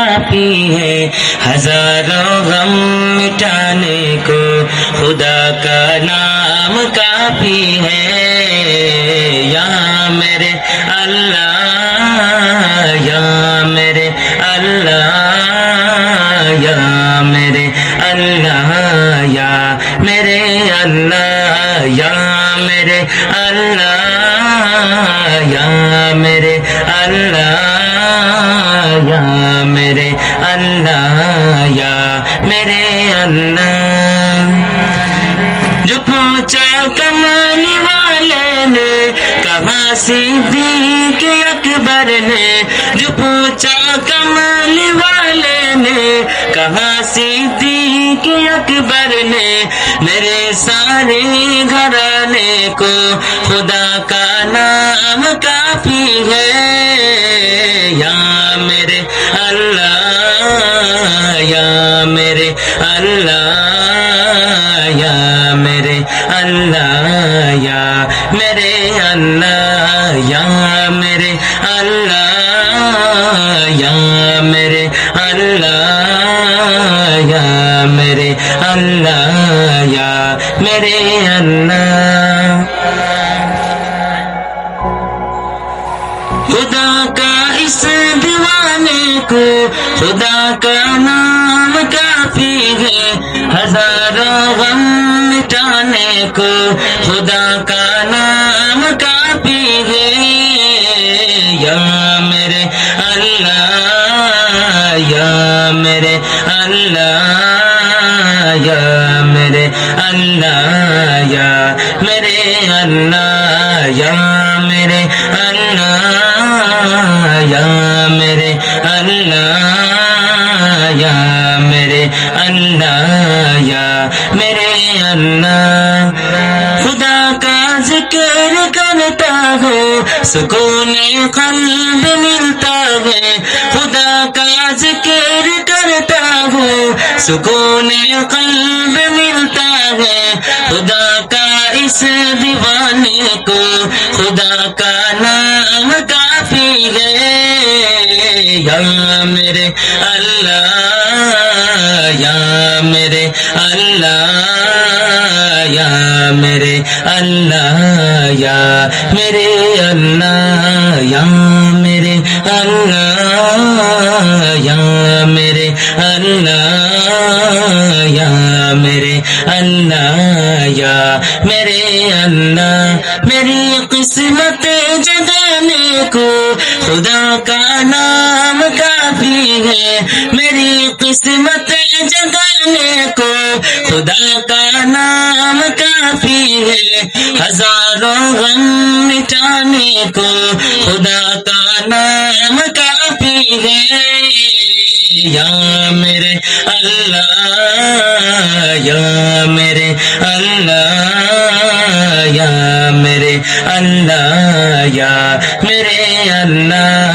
काफी है, हजारों गम मिटाने को खुदा का नाम काफी है। या मेरे अल्लाह, या मेरे अल्लाह, या मेरे अल्लाह, या मेरे अल्लाह, या मेरे अल्लाह, या मेरे अल्लाह, या मेरे अल्लाह, या मेरे अल्लाह। जो पहुंचा कमाने वाले ने कहा सिद्दीक़ अकबर ने, जो पहुंचा कमाने वाले ने कहा सिद्दीक़ अकबर ने, मेरे सारे घराने को खुदा का नाम काफी है। या मेरे अल्लाह, या मेरे अल्लाह, या मेरे अल्लाह, या मेरे अल्लाह, या मेरे अल्लाह, या मेरे अल्लाह, या मेरे अल्लाह, या मेरे अल्लाह। खुदा का इस दीवाने को खुदा का नाम काफी है, हजारों गम मिटाने को खुदा का नाम काफी है। या मेरे अल्लाह, या मेरे अल्लाह, या मेरे अल्लाह, या मेरे अल्लाह, या मेरे अल्लाह, या मेरे अल्लाह, या मेरे अल्लाह, या मेरे अल्लाह। खुदा का जिक्र करता हो सुकून क़ल्ब मिलता है, खुदा का जिक्र करता हो सुकून क़ल्ब मिलता है। खुदा का इस दीवाने को खुदा का नाम काफी है। या मेरे अल्लाह, या मेरे अल्लाह, या मेरे अल्लाह, या मेरे अल्लाह, या मेरे अल्लाह, या मेरे अल्लाह, या मेरे अल्लाह, या मेरे अल्लाह। मेरी किस्मत जगाने को खुदा का नाम काफी है, मेरी किस्मत जगाने को खुदा का नाम काफी है, हजारों गम मिटाने को खुदा का नाम काफी है। या मेरे अल्लाह, या मेरे अल्लाह, या मेरे अल्लाह, या मेरे अल्लाह,